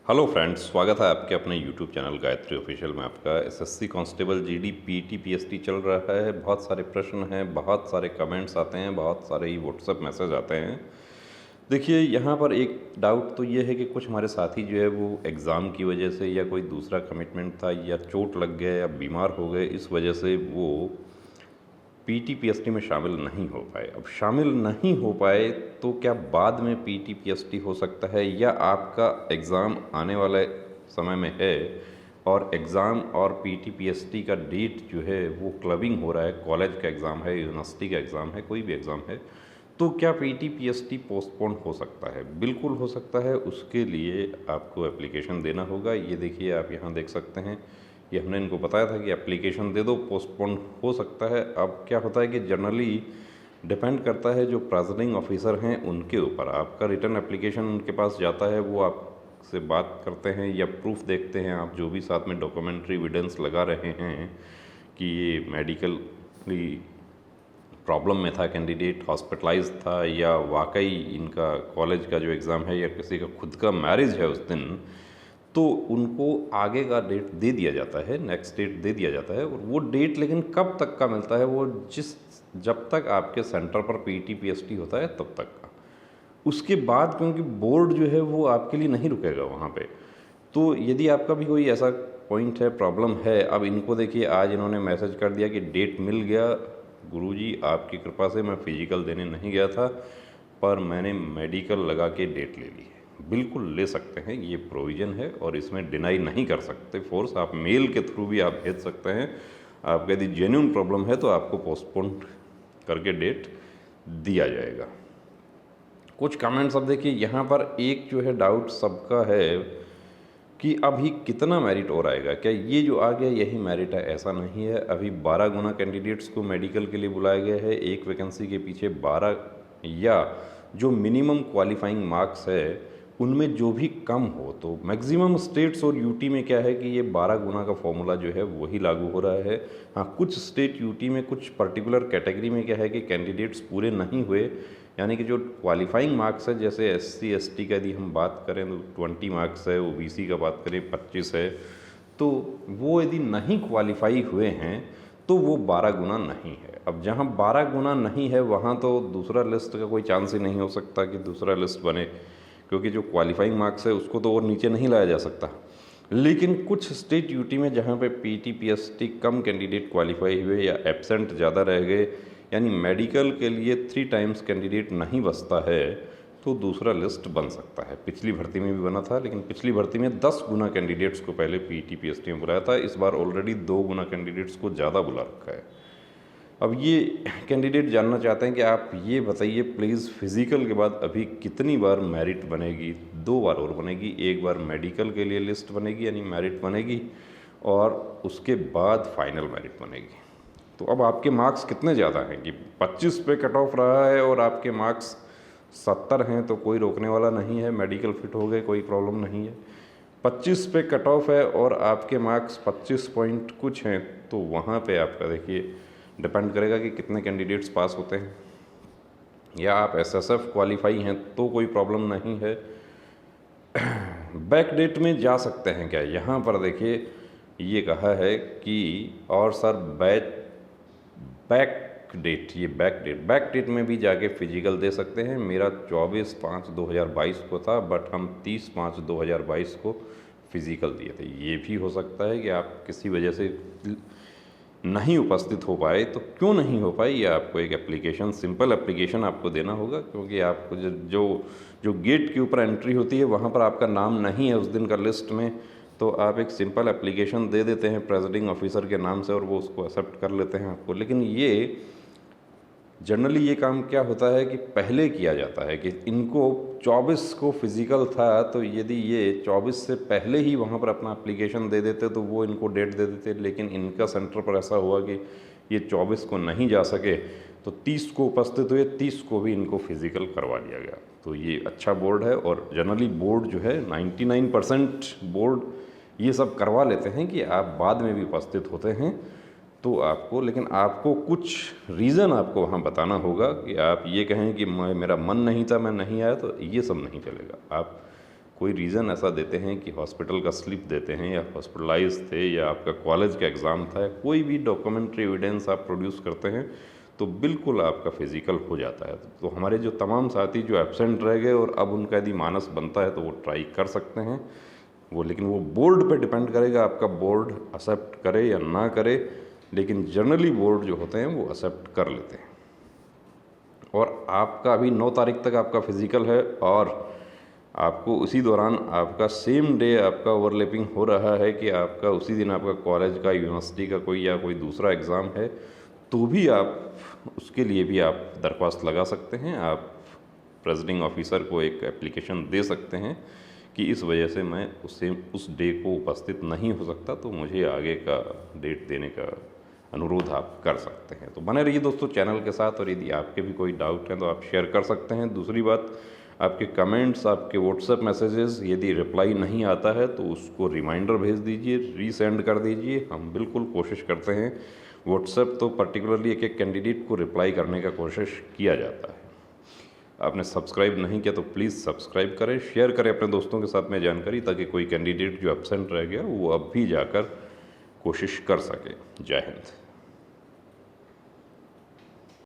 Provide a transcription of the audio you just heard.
Hello friends, स्वागत है आपके अपने यूट्यूब चैनल गायत्री ऑफिशियल में। आपका SSC constable GD PT PST चल रहा है। बहुत सारे प्रश्न हैं, बहुत सारे कमेंट्स आते हैं, बहुत सारे ही व्हाट्सएप मैसेज आते हैं। देखिए, यहाँ पर एक डाउट तो ये है कि कुछ हमारे साथी जो है वो एग्ज़ाम की वजह से या कोई दूसरा कमिटमेंट था या चोट लग गया या बीमार हो गए, इस वजह से वो पीटी पीएसटी में शामिल नहीं हो पाए। अब शामिल नहीं हो पाए तो क्या बाद में पीटी पीएसटी हो सकता है, या आपका एग्ज़ाम आने वाले समय में है और एग्ज़ाम और पीटी पीएसटी का डेट जो है वो क्लबिंग हो रहा है, कॉलेज का एग्ज़ाम है, यूनिवर्सिटी का एग्ज़ाम है, कोई भी एग्ज़ाम है, तो क्या पीटी पीएसटी पोस्टपोन हो सकता है? बिल्कुल हो सकता है। उसके लिए आपको एप्लीकेशन देना होगा। ये देखिए, आप यहाँ देख सकते हैं, ये हमने इनको बताया था कि एप्लीकेशन दे दो, पोस्टपोन हो सकता है। अब क्या होता है कि जनरली डिपेंड करता है जो प्रेज़ाइडिंग ऑफिसर हैं उनके ऊपर। आपका रिटर्न एप्लीकेशन उनके पास जाता है, वो आपसे बात करते हैं या प्रूफ देखते हैं, आप जो भी साथ में डॉक्यूमेंट्री एविडेंस लगा रहे हैं कि ये मेडिकली प्रॉब्लम में था, कैंडिडेट हॉस्पिटलाइज था, या वाकई इनका कॉलेज का जो एग्ज़ाम है या किसी का खुद का मैरिज है उस दिन, तो उनको आगे का डेट दे दिया जाता है, नेक्स्ट डेट दे दिया जाता है। और वो डेट लेकिन कब तक का मिलता है? वो जब तक आपके सेंटर पर पीटी पीएसटी होता है तब तक का। उसके बाद क्योंकि बोर्ड जो है वो आपके लिए नहीं रुकेगा वहाँ पे, तो यदि आपका भी कोई ऐसा पॉइंट है, प्रॉब्लम है, अब इनको देखिए, आज इन्होंने मैसेज कर दिया कि डेट मिल गया गुरुजी, आपकी कृपा से मैं फिजिकल देने नहीं गया था पर मैंने मेडिकल लगा के डेट ले ली है। बिल्कुल ले सकते हैं, ये प्रोविज़न है और इसमें डिनाई नहीं कर सकते फोर्स। आप मेल के थ्रू भी आप भेज सकते हैं। आपका यदि जेन्युइन प्रॉब्लम है तो आपको पोस्टपोन करके डेट दिया जाएगा। कुछ कमेंट्स अब देखिए, यहाँ पर एक जो है डाउट सबका है कि अभी कितना मेरिट और आएगा, क्या ये जो आ गया यही मेरिट है? ऐसा नहीं है। अभी 12 गुना कैंडिडेट्स को मेडिकल के लिए बुलाया गया है। एक वैकेंसी के पीछे 12, या जो मिनिमम क्वालिफाइंग मार्क्स है उनमें जो भी कम हो, तो मैक्सिमम स्टेट्स और यूटी में क्या है कि ये 12 गुना का फॉर्मूला जो है वही लागू हो रहा है। हाँ, कुछ स्टेट यूटी में कुछ पर्टिकुलर कैटेगरी में क्या है कि कैंडिडेट्स पूरे नहीं हुए, यानी कि जो क्वालिफाइंग मार्क्स है, जैसे एससी एसटी का यदि हम बात करें तो 20 मार्क्स है, ओबीसी का बात करें 25 है, तो वो यदि नहीं क्वालिफाई हुए हैं तो वो 12 गुना नहीं है। अब जहाँ 12 गुना नहीं है वहाँ तो दूसरा लिस्ट का कोई चांस ही नहीं हो सकता कि दूसरा लिस्ट बने, क्योंकि जो क्वालिफाइंग मार्क्स है उसको तो और नीचे नहीं लाया जा सकता। लेकिन कुछ स्टेट यूटी में जहाँ पे पीटी पीएसटी कम कैंडिडेट क्वालिफाई हुए या एब्सेंट ज़्यादा रह गए, यानी मेडिकल के लिए 3 टाइम्स कैंडिडेट नहीं बचता है, तो दूसरा लिस्ट बन सकता है। पिछली भर्ती में भी बना था, लेकिन पिछली भर्ती में 10 गुना कैंडिडेट्स को पहले पीटी पीएसटी में बुलाया था। इस बार ऑलरेडी 2 गुना कैंडिडेट्स को ज़्यादा बुला रखा है। अब ये कैंडिडेट जानना चाहते हैं कि आप ये बताइए प्लीज़, फिज़िकल के बाद अभी कितनी बार मेरिट बनेगी? 2 बार और बनेगी। एक बार मेडिकल के लिए लिस्ट बनेगी, यानी मेरिट बनेगी, और उसके बाद फाइनल मेरिट बनेगी। तो अब आपके मार्क्स कितने ज़्यादा हैं कि 25 पे कट ऑफ रहा है और आपके मार्क्स 70 हैं, तो कोई रोकने वाला नहीं है, मेडिकल फिट हो गए, कोई प्रॉब्लम नहीं है। 25 पे कट ऑफ है और आपके मार्क्स 25 पॉइंट कुछ हैं, तो वहाँ पे आपका देखिए डिपेंड करेगा कि कितने कैंडिडेट्स पास होते हैं, या आप एसएसएफ क्वालिफाई हैं तो कोई प्रॉब्लम नहीं है। बैक डेट में जा सकते हैं क्या? यहाँ पर देखिए, ये कहा है कि और सर बैक डेट में भी जाके फिजिकल दे सकते हैं। मेरा 24/5/2022 को था, बट हम 30/5/2022 को फिजिकल दिए थे। ये भी हो सकता है कि आप किसी वजह से नहीं उपस्थित हो पाए। तो क्यों नहीं हो पाए, ये आपको एक एप्लीकेशन, सिंपल एप्लीकेशन आपको देना होगा, क्योंकि आपको जो गेट के ऊपर एंट्री होती है वहाँ पर आपका नाम नहीं है उस दिन का लिस्ट में, तो आप एक सिंपल एप्लीकेशन दे देते हैं प्रेज़ाइडिंग ऑफिसर के नाम से और वो उसको एक्सेप्ट कर लेते हैं आपको। लेकिन ये जनरली ये काम क्या होता है कि पहले किया जाता है कि इनको 24 को फिज़िकल था, तो यदि ये 24 से पहले ही वहाँ पर अपना एप्लीकेशन दे देते तो वो इनको डेट दे देते। लेकिन इनका सेंटर पर ऐसा हुआ कि ये 24 को नहीं जा सके, तो 30 को उपस्थित हुए, 30 को भी इनको फिज़िकल करवा दिया गया। तो ये अच्छा बोर्ड है, और जनरली बोर्ड जो है 99% बोर्ड ये सब करवा लेते हैं कि आप बाद में भी उपस्थित होते हैं, तो आपको, लेकिन आपको कुछ रीज़न आपको वहाँ बताना होगा कि आप ये कहें कि मेरा मन नहीं था, मैं नहीं आया, तो ये सब नहीं चलेगा। आप कोई रीज़न ऐसा देते हैं कि हॉस्पिटल का स्लिप देते हैं या हॉस्पिटलाइज थे या आपका कॉलेज का एग्ज़ाम था, कोई भी डॉक्यूमेंट्री एविडेंस आप प्रोड्यूस करते हैं तो बिल्कुल आपका फिज़िकल हो जाता है। तो हमारे जो तमाम साथी जो एब्सेंट रह गए और अब उनका यदि मानस बनता है तो वो ट्राई कर सकते हैं वो, लेकिन वो बोर्ड पे डिपेंड करेगा, आपका बोर्ड एक्सेप्ट करे या ना करे, लेकिन जनरली बोर्ड जो होते हैं वो एक्सेप्ट कर लेते हैं। और आपका अभी 9 तारीख तक आपका फिज़िकल है और आपको उसी दौरान आपका सेम डे आपका ओवरलैपिंग हो रहा है कि आपका उसी दिन आपका कॉलेज का, यूनिवर्सिटी का कोई या कोई दूसरा एग्ज़ाम है, तो भी आप उसके लिए भी आप दरख्वास्त लगा सकते हैं। आप प्रेज़िडिंग ऑफिसर को एक एप्लीकेशन दे सकते हैं कि इस वजह से मैं उस डे को उपस्थित नहीं हो सकता, तो मुझे आगे का डेट देने का अनुरोध आप कर सकते हैं। तो बने रहिए दोस्तों चैनल के साथ, और यदि आपके भी कोई डाउट हैं तो आप शेयर कर सकते हैं। दूसरी बात, आपके कमेंट्स, आपके व्हाट्सएप मैसेजेस यदि रिप्लाई नहीं आता है तो उसको रिमाइंडर भेज दीजिए, रीसेंड कर दीजिए। हम बिल्कुल कोशिश करते हैं, व्हाट्सएप तो पर्टिकुलरली एक एक कैंडिडेट को रिप्लाई करने का कोशिश किया जाता है। आपने सब्सक्राइब नहीं किया तो प्लीज़ सब्सक्राइब करें, शेयर करें अपने दोस्तों के साथ में जानकारी, ताकि कोई कैंडिडेट जो एब्सेंट रह गया वो अब भी जाकर कोशिश कर सके। जय हिंद।